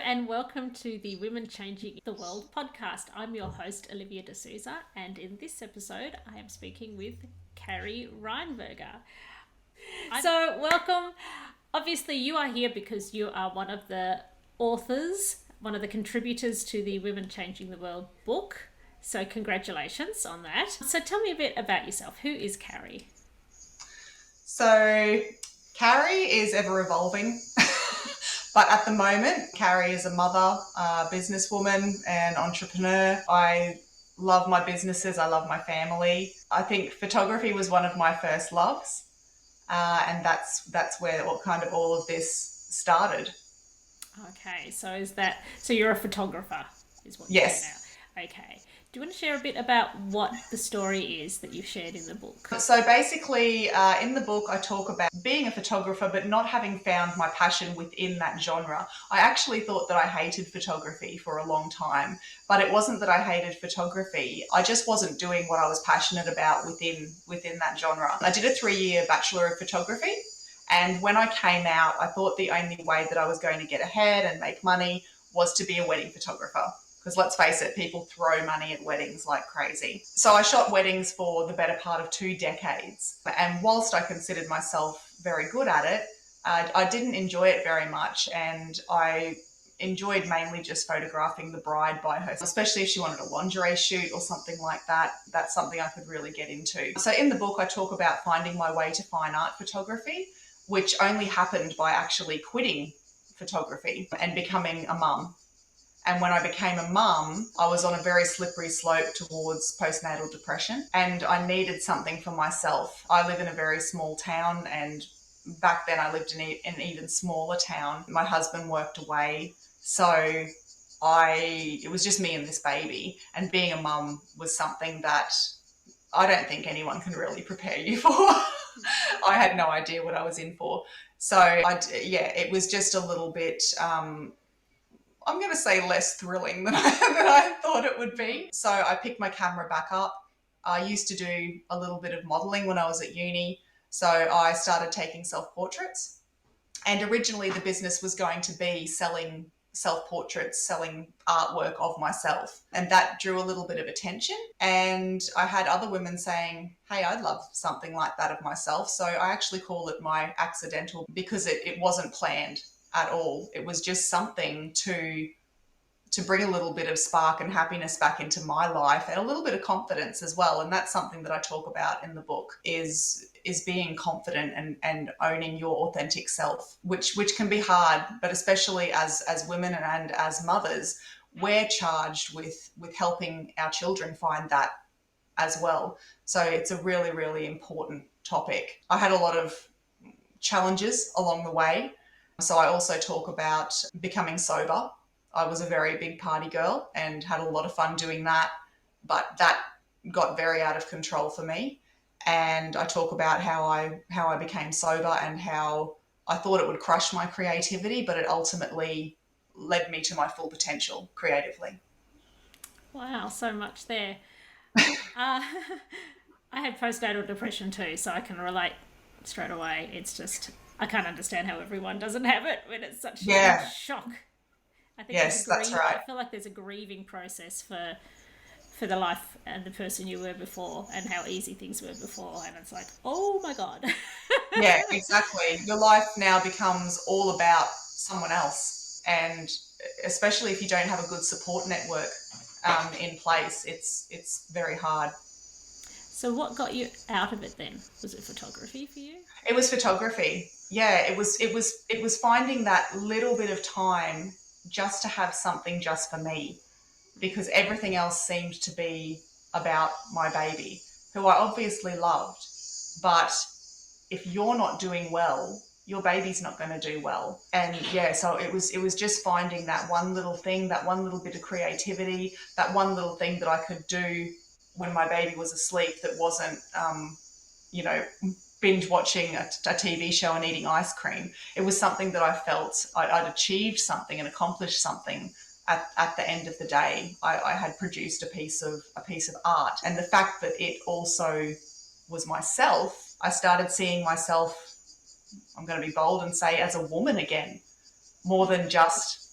and welcome to the Women Changing the World podcast. I'm your host, Olivia D'Souza, and in this episode, I am speaking with Carrie Rheinberger. So, welcome. Obviously, you are here because you are one of the authors, one of the contributors to the Women Changing the World book. So, congratulations on that. So, tell me a bit about yourself. Who is Carrie? So, Carrie is ever evolving. But at the moment, Carrie is a mother, businesswoman, and entrepreneur. I love my businesses. I love my family. I think photography was one of my first loves, and that's where all of this started. Okay, so you're a photographer, is what you're Yes. doing now. Okay. Do you want to share a bit about what the story is that you've shared in the book? So basically, in the book, I talk about being a photographer, but not having found my passion within that genre. I actually thought that I hated photography for a long time, but it wasn't that I hated photography. I just wasn't doing what I was passionate about within that genre. I did a 3-year Bachelor of Photography. And when I came out, I thought the only way that I was going to get ahead and make money was to be a wedding photographer. Because let's face it, people throw money at weddings like crazy. So I shot weddings for the better part of 2 decades. And whilst I considered myself very good at it, I didn't enjoy it very much. And I enjoyed mainly just photographing the bride by herself, especially if she wanted a lingerie shoot or something like that. That's something I could really get into. So in the book, I talk about finding my way to fine art photography, which only happened by actually quitting photography and becoming a mum. And when I became a mum, I was on a very slippery slope towards postnatal depression, and I needed something for myself. I live in a very small town, and back then I lived in an even smaller town. My husband worked away, so it was just me and this baby, and being a mum was something that I don't think anyone can really prepare you for. I had no idea what I was in for. So it was just a little bit I'm going to say less thrilling than I thought it would be. So I picked my camera back up. I used to do a little bit of modelling when I was at uni. So I started taking self-portraits. And originally the business was going to be selling self-portraits, selling artwork of myself. And that drew a little bit of attention. And I had other women saying, hey, I'd love something like that of myself. So I actually call it my accidental, because it wasn't planned at all. It was just something to bring a little bit of spark and happiness back into my life, and a little bit of confidence as well. And that's something that I talk about in the book is being confident and owning your authentic self, which can be hard, but especially as women and as mothers, we're charged with helping our children find that as well. So it's a really, really important topic. I had a lot of challenges along the way. So I also talk about becoming sober. I was a very big party girl and had a lot of fun doing that, but that got very out of control for me. And I talk about how I became sober and how I thought it would crush my creativity, but it ultimately led me to my full potential creatively. Wow, so much there. I had postnatal depression too, so I can relate straight away. It's just, I can't understand how everyone doesn't have it when it's such a shock. I think yes, that's right. I feel like there's a grieving process for the life and the person you were before and how easy things were before, and it's like, oh my God. Yeah, exactly. Your life now becomes all about someone else, and especially if you don't have a good support network in place, it's very hard. So what got you out of it then? Was it photography for you? It was photography. Yeah, it was finding that little bit of time just to have something just for me, because everything else seemed to be about my baby, who I obviously loved. But if you're not doing well, your baby's not going to do well. And yeah, so it was just finding that one little thing, that one little bit of creativity, that one little thing that I could do when my baby was asleep that wasn't, binge watching a TV show and eating ice cream. It was something that I felt I'd achieved something and accomplished something. At the end of the day, I had produced a piece of art, and the fact that it also was myself, I started seeing myself, I'm going to be bold and say, as a woman again, more than just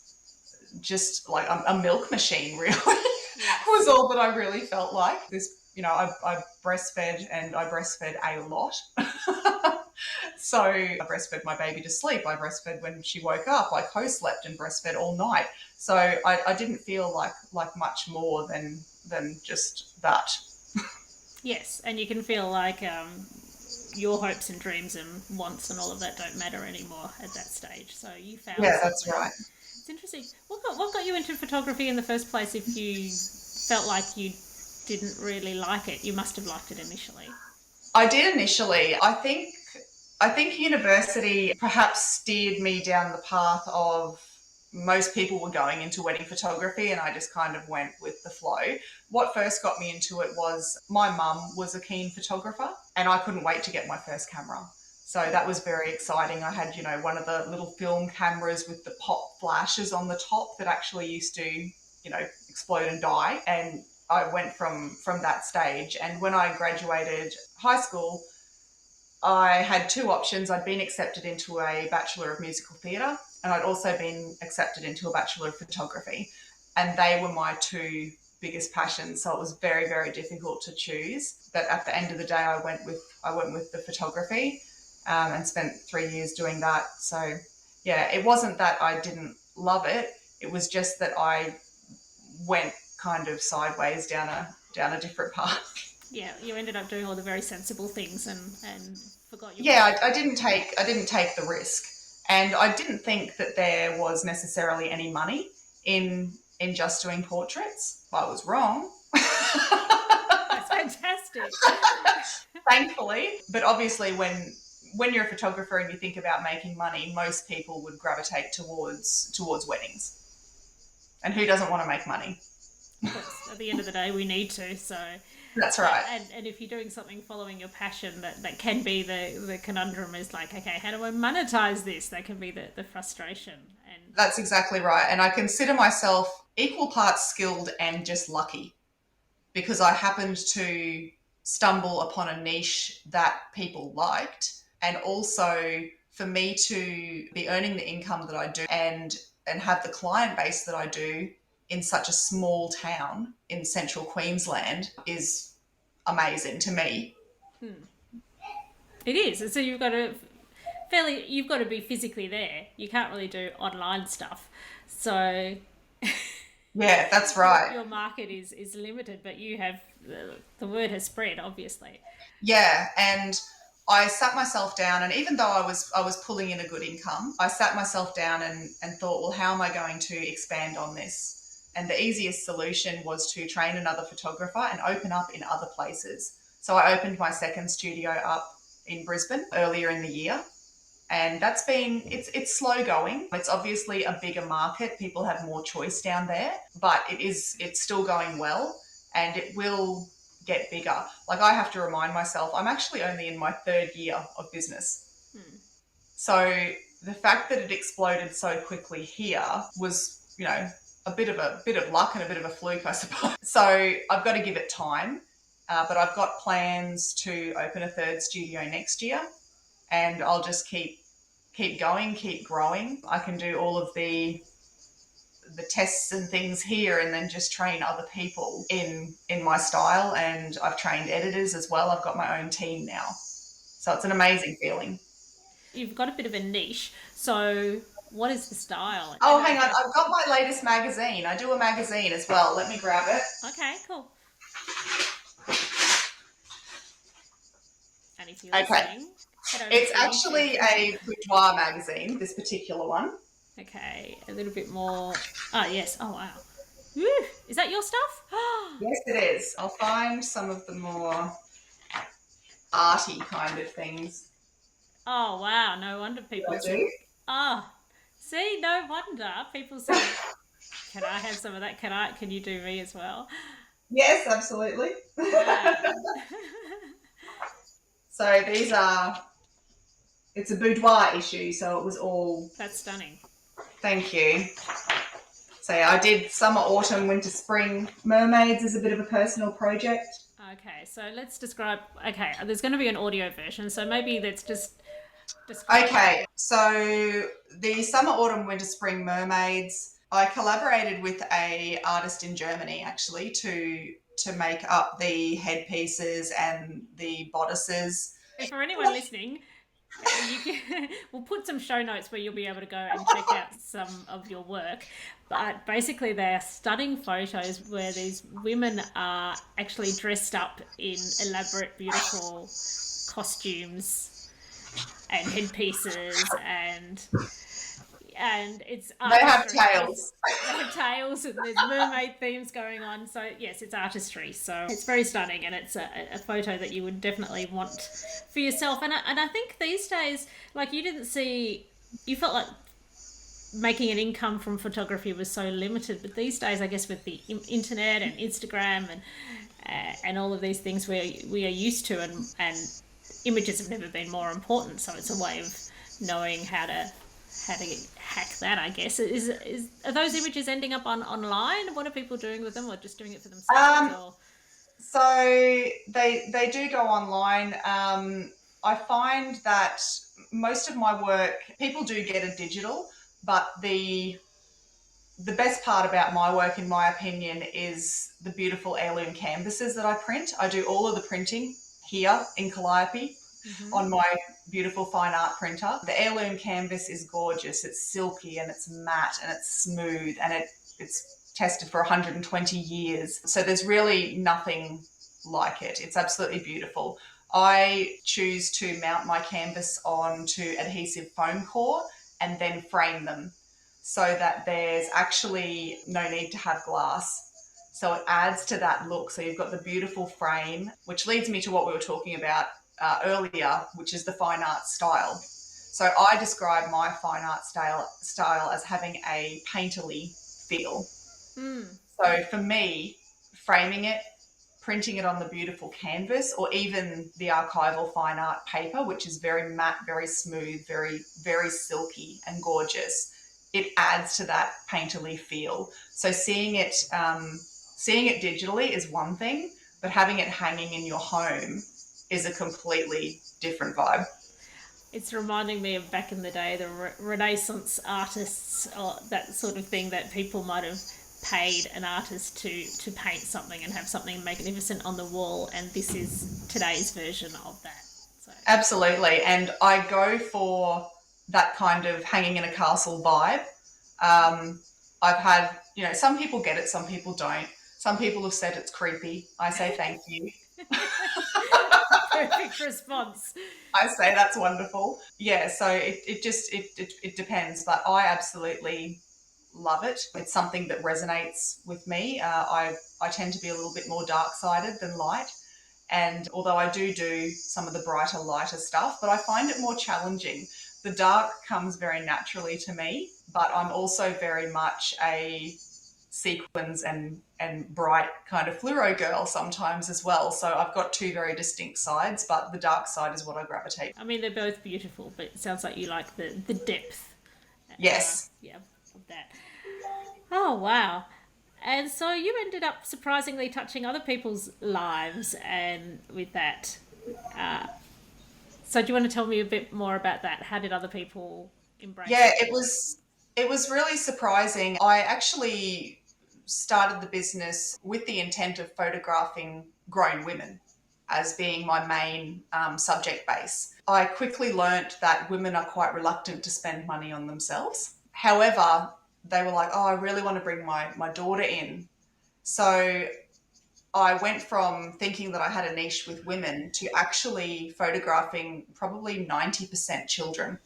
just like a milk machine, really, Yes. was all that I really felt like. I breastfed, and I breastfed a lot. So I breastfed my baby to sleep. I breastfed when she woke up. I co-slept and breastfed all night. So I didn't feel like much more than just that. Yes, and you can feel like your hopes and dreams and wants and all of that don't matter anymore at that stage. So you found Yeah, that's something. right. It's interesting. What got you into photography in the first place? If you felt like you didn't really like it, you must have liked it initially. I did initially. I think university perhaps steered me down the path of most people were going into wedding photography, and I just kind of went with the flow. What first got me into it was my mum was a keen photographer, and I couldn't wait to get my first camera. So that was very exciting. I had, one of the little film cameras with the pop flashes on the top that actually used to, explode and die. And I went from that stage. And when I graduated high school, I had two options. I'd been accepted into a Bachelor of Musical Theatre, and I'd also been accepted into a Bachelor of Photography. And they were my two biggest passions. So it was very, very difficult to choose. But at the end of the day, I went with the photography, and spent 3 years doing that. So yeah, it wasn't that I didn't love it. It was just that I went kind of sideways down a different path. Yeah, you ended up doing all the very sensible things and forgot your. Yeah, I didn't take the risk, and I didn't think that there was necessarily any money in just doing portraits. I was wrong. That's fantastic. Thankfully, but obviously when you're a photographer and you think about making money, most people would gravitate towards weddings. And who doesn't want to make money? Of course, at the end of the day, we need to. So That's right. and if you're doing something following your passion, that can be the conundrum is like, okay, how do I monetize this? That can be the frustration. And That's exactly right. And I consider myself equal parts skilled and just lucky, because I happened to stumble upon a niche that people liked, and also for me to be earning the income that I do and have the client base that I do in such a small town in central Queensland is amazing to me. it is. And so you've got to be physically there. You can't really do online stuff. So Yeah, that's right. your market is limited, but you have the word has spread, obviously. Yeah, and I sat myself down, and even though I was pulling in a good income, I sat myself down and thought, well, how am I going to expand on this? And the easiest solution was to train another photographer and open up in other places. So I opened my second studio up in Brisbane earlier in the year, and it's slow going. It's obviously a bigger market. People have more choice down there, but it's still going well, and it will get bigger. Like, I have to remind myself, I'm actually only in my third year of business. So the fact that it exploded so quickly here was, a bit of luck and a bit of a fluke, I suppose. So I've got to give it time, but I've got plans to open a third studio next year, and I'll just keep going, keep growing. I can do all of the tests and things here, and then just train other people in my style. And I've trained editors as well. I've got my own team now. So it's an amazing feeling. You've got a bit of a niche. So what is the style? Oh, hang on. I've got my latest magazine. I do a magazine as well. Let me grab it. Okay, cool. And if you're Okay. listening, head over It's to actually YouTube. a boudoir magazine, this particular one. Okay, a little bit more. Oh, yes. Oh, wow. Woo! Is that your stuff? Yes, it is. I'll find some of the more arty kind of things. Oh, wow. No wonder people I do. Ah, see, no wonder people say, "Can I have some of that? Can you do me as well?" Yes, absolutely. Wow. So it's a boudoir issue, so it was all, That's stunning. thank you. So yeah, I did summer, autumn, winter, spring mermaids as a bit of a personal project. Okay, so let's describe. Okay, there's going to be an audio version, so maybe let's just describe. Okay, so the summer, autumn, winter, spring mermaids, I collaborated with a artist in Germany actually to make up the headpieces and the bodices. And for anyone listening, we'll put some show notes where you'll be able to go and check out some of your work. But basically, they are stunning photos where these women are actually dressed up in elaborate, beautiful costumes and headpieces, and it's They have artistry. tails. They have tails and there's mermaid themes going on. So yes, it's artistry. So it's very stunning, and it's a photo that you would definitely want for yourself. And I think these days, like you felt like making an income from photography was so limited, but these days, I guess with the internet and Instagram and all of these things we are used to, and images have never been more important. So it's a way of knowing how to hack that, I guess. Are those images ending up online? What are people doing with them, or just doing it for themselves? So they do go online. I find that most of my work, people do get a digital, but the best part about my work, in my opinion, is the beautiful heirloom canvases that I print. I do all of the printing here in Calliope. Mm-hmm. On my beautiful fine art printer. The heirloom canvas is gorgeous. It's silky and it's matte and it's smooth, and it's tested for 120 years. So there's really nothing like it. It's absolutely beautiful. I choose to mount my canvas onto adhesive foam core and then frame them so that there's actually no need to have glass. So it adds to that look. So you've got the beautiful frame, which leads me to what we were talking about earlier, which is the fine art style. So I describe my fine art style as having a painterly feel. So for me, framing it, printing it on the beautiful canvas, or even the archival fine art paper, which is very matte, very smooth, very, very silky and gorgeous, it adds to that painterly feel. So seeing it digitally is one thing, but having it hanging in your home is a completely different vibe. It's reminding me of back in the day, the Renaissance artists, or that sort of thing, that people might have paid an artist to paint something and have something magnificent on the wall, and this is today's version of that. So. Absolutely, and I go for that kind of hanging in a castle vibe. I've had, some people get it, some people don't. Some people have said it's creepy. I say thank you. Perfect response. I say that's wonderful. Yeah, so it depends, but I absolutely love it. It's something that resonates with me. I tend to be a little bit more dark-sided than light, and although I do some of the brighter, lighter stuff, but I find it more challenging. The dark comes very naturally to me, but I'm also very much a sequins and bright kind of fluoro girl sometimes as well. So I've got two very distinct sides, but the dark side is what I gravitate. I mean, they're both beautiful, but it sounds like you like the depth. Yes. Of that. Oh, wow. And so you ended up surprisingly touching other people's lives, and with that. So do you want to tell me a bit more about that? How did other people embrace it? Yeah, it was really surprising. I actually started the business with the intent of photographing grown women as being my main subject base. I quickly learnt that women are quite reluctant to spend money on themselves. However, they were like, oh, I really want to bring my daughter in. So I went from thinking that I had a niche with women to actually photographing probably 90% children.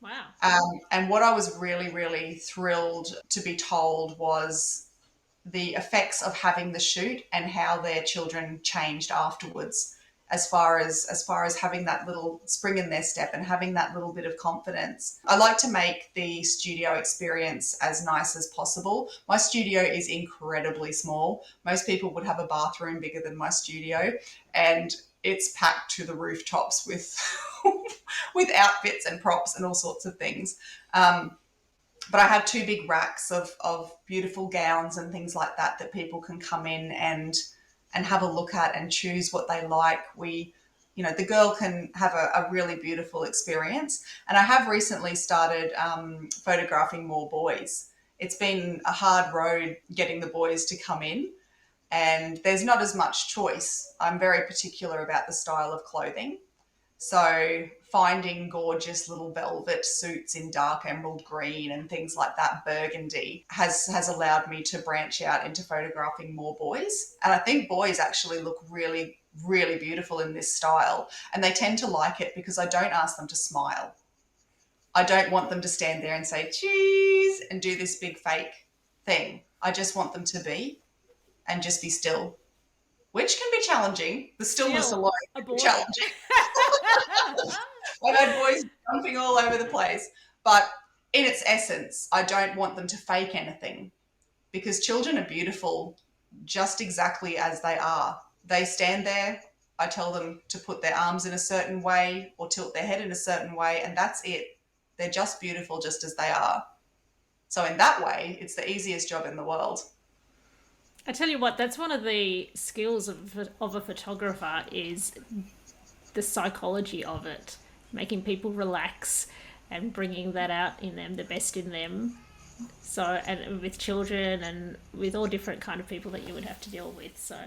Wow. And what I was really, really thrilled to be told was the effects of having the shoot and how their children changed afterwards, as far as having that little spring in their step and having that little bit of confidence. I like to make the studio experience as nice as possible. My studio is incredibly small. Most people would have a bathroom bigger than my studio, and it's packed to the rooftops with with outfits and props and all sorts of things. But I have two big racks of beautiful gowns and things like that people can come in and have a look at and choose what they like. The girl can have a really beautiful experience. And I have recently started photographing more boys. it's been a hard road getting the boys to come in, and there's not as much choice. I'm very particular about the style of clothing. So finding gorgeous little velvet suits in dark emerald green and things like that, burgundy, has allowed me to branch out into photographing more boys. And I think boys actually look really, really beautiful in this style. And they tend to like it because I don't ask them to smile. I don't want them to stand there and say, cheese, and do this big fake thing. I just want them to be and just be still, which can be challenging. The stillness alone can be challenging. I've had boys jumping all over the place. But in its essence, I don't want them to fake anything, because children are beautiful just exactly as they are. They stand there. I tell them to put their arms in a certain way or tilt their head in a certain way, and that's it. They're just beautiful just as they are. So in that way, it's the easiest job in the world. I tell you what, that's one of the skills of a photographer, is the psychology of it, making people relax and bringing that out in them, the best in them. So, and with children and with all different kind of people that you would have to deal with. So,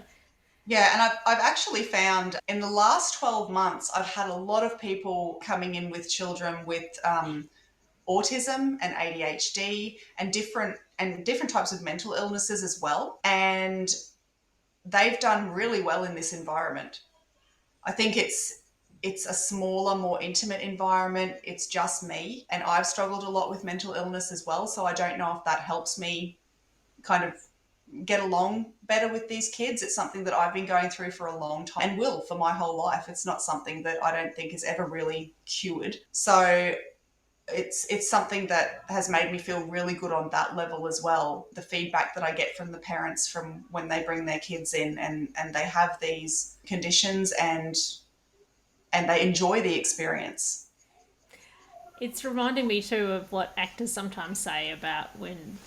yeah, and I've actually found in the last 12 months, I've had a lot of people coming in with children with autism and ADHD and different types of mental illnesses as well. And they've done really well in this environment. I think it's a smaller, more intimate environment. It's just me. And I've struggled a lot with mental illness as well. So I don't know if that helps me kind of get along better with these kids. It's something that I've been going through for a long time and will for my whole life. It's not something that I don't think is ever really cured. So it's something that has made me feel really good on that level as well. The feedback that I get from the parents from when they bring their kids in and they have these conditions and they enjoy the experience. it's reminding me too of what actors sometimes say about when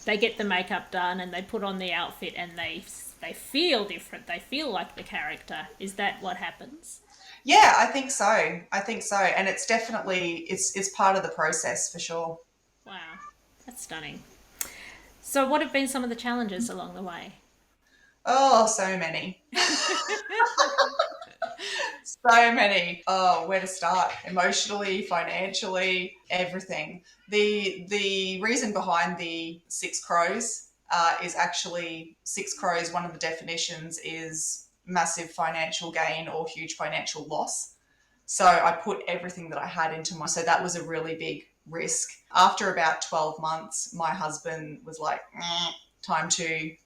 they get the makeup done and they put on the outfit and they feel different. They feel like the character. Is that what happens? Yeah, I think so. And it's definitely, it's part of the process for sure. Wow, that's stunning. So what have been some of the challenges along the way? Oh, so many. So many. Oh, where to start? Emotionally, financially, everything. The reason behind the six crows is actually six crows. One of the definitions is massive financial gain or huge financial loss. So I put everything that I had into so that was a really big risk. After about 12 months, my husband was like, time to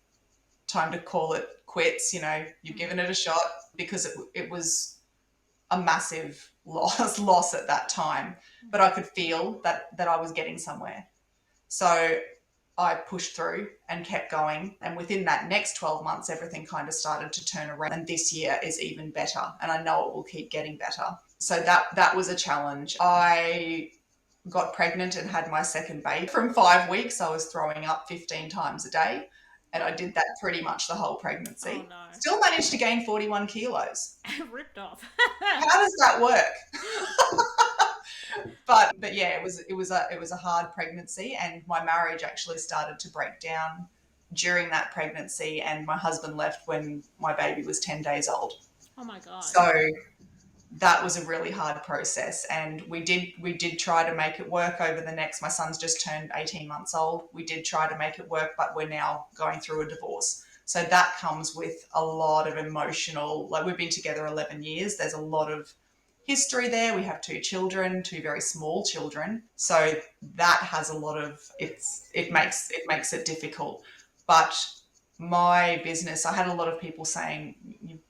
call it quits. You know, you've given it a shot, because it was a massive loss at that time. But I could feel that I was getting somewhere. So I pushed through and kept going. And within that next 12 months, everything kind of started to turn around. And this year is even better. And I know it will keep getting better. So that was a challenge. I got pregnant and had my second baby. From 5 weeks, I was throwing up 15 times a day. And I did that pretty much the whole pregnancy. Oh, no. Still managed to gain 41 kilos. Ripped off. How does that work? But yeah, it was a hard pregnancy, and my marriage actually started to break down during that pregnancy, and my husband left when my baby was 10 days old. Oh my God. So that was a really hard process, and we did try to make it work over the next, my son's just turned 18 months old. We did try to make it work, but we're now going through a divorce. So that comes with a lot of emotional, like we've been together 11 years. There's a lot of history there. We have 2 children, 2 very small children. So that has a lot of, it makes it difficult. But my business, I had a lot of people saying,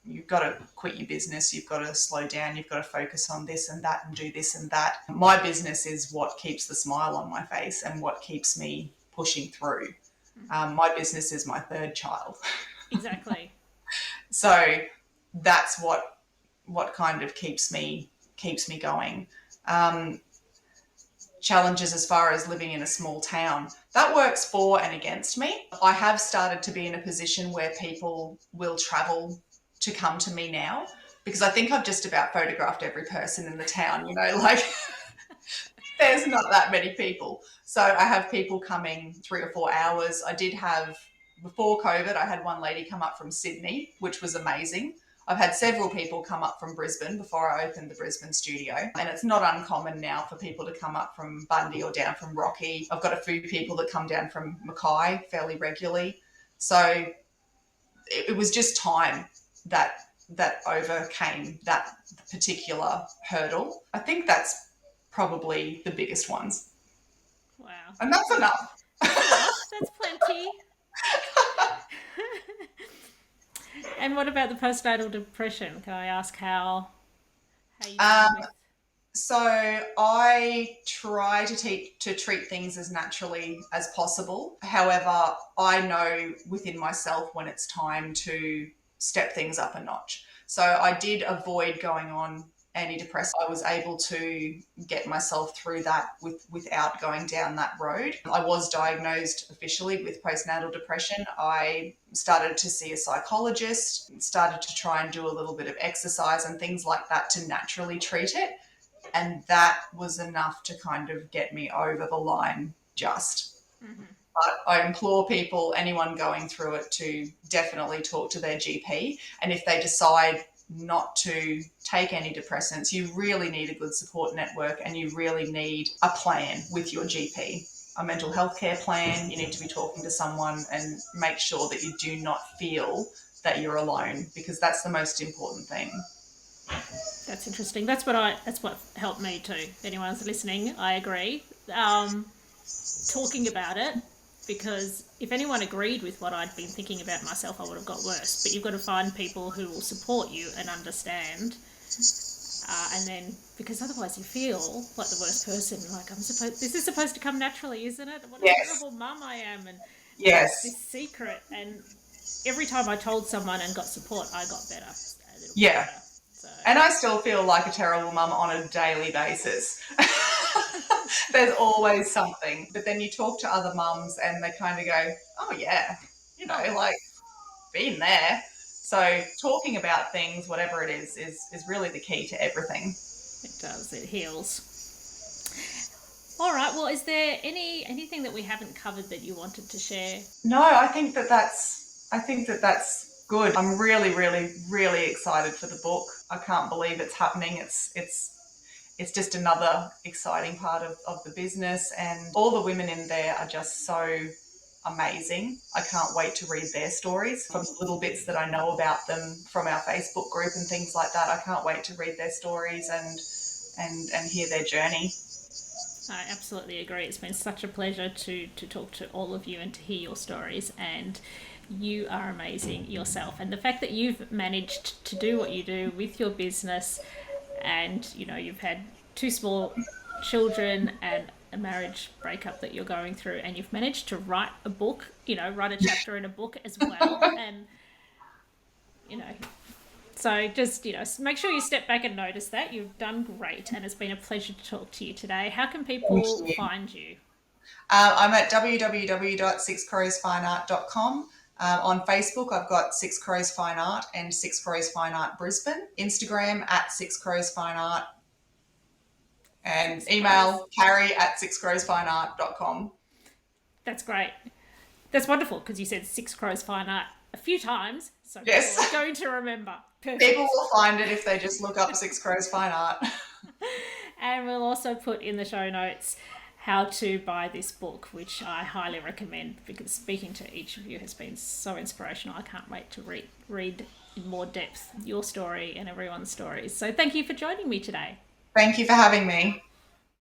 you've got to quit your business, you've got to slow down, you've got to focus on this and that and do this and that. My business is what keeps the smile on my face and what keeps me pushing through. My business is my third child. Exactly. So that's what kind of keeps me going. Challenges as far as living in a small town, that works for and against me. I have started to be in a position where people will travel to come to me now, because I think I've just about photographed every person in the town, you know, like There's not that many people. So I have people coming 3 or 4 hours. I did have, before COVID, I had one lady come up from Sydney, which was amazing. I've had several people come up from Brisbane before I opened the Brisbane studio. And it's not uncommon now for people to come up from Bundy or down from Rocky. I've got a few people that come down from Mackay fairly regularly. So it was just time that overcame that particular hurdle. I think that's probably the biggest ones. Wow. And that's enough. That's plenty. And what about the postnatal depression? Can I ask how you deal with? So I try to treat things as naturally as possible. However, I know within myself when it's time to step things up a notch. So I did avoid going on antidepressants. I was able to get myself through that without going down that road. I was diagnosed officially with postnatal depression. I started to see a psychologist, started to try and do a little bit of exercise and things like that to naturally treat it. And that was enough to kind of get me over the line just. Mm-hmm. But I implore people, anyone going through it, to definitely talk to their GP. And if they decide not to take antidepressants, you really need a good support network and you really need a plan with your GP, a mental health care plan. You need to be talking to someone and make sure that you do not feel that you're alone, because that's the most important thing. That's interesting. That's what helped me too. If anyone's listening, I agree. Talking about it, because if anyone agreed with what I'd been thinking about myself, I would have got worse. But you've got to find people who will support you and understand. And then, because otherwise you feel like the worst person. Like, this is supposed to come naturally, isn't it? What a terrible mum I am. And this secret. And every time I told someone and got support, I got better. A little bit better. So. And I still feel like a terrible mum on a daily basis. There's always something. But then you talk to other mums and they kind of go, oh yeah, like, been there. So talking about things, whatever it is really the key to everything. It does. It heals. All right. Well, is there anything that we haven't covered that you wanted to share? No, I think that's good. I'm really, really, really excited for the book. I can't believe it's happening. It's just another exciting part of the business, and all the women in there are just so amazing. I can't wait to read their stories, from little bits that I know about them from our Facebook group and things like that. I can't wait to read their stories and hear their journey. I absolutely agree. It's been such a pleasure to talk to all of you and to hear your stories, and you are amazing yourself. And the fact that you've managed to do what you do with your business, and you've had 2 small children and a marriage breakup that you're going through, and you've managed to write a book, write a chapter in a book as well. And so just make sure you step back and notice that. You've done great, and it's been a pleasure to talk to you today. How can people find you? I'm at www.sixcrowsfineart.com. On Facebook, I've got Six Crows Fine Art and Six Crows Fine Art Brisbane. Instagram at Six Crows Fine Art. And email Carrie at sixcrowsfineart.com. That's great. That's wonderful, because you said Six Crows Fine Art a few times, so yes, people are going to remember. Perfect. People will find it if they just look up Six Crows Fine Art. And we'll also put in the show notes how to buy this book, which I highly recommend, because speaking to each of you has been so inspirational. I can't wait to read in more depth your story and everyone's stories. So thank you for joining me today. Thank you for having me.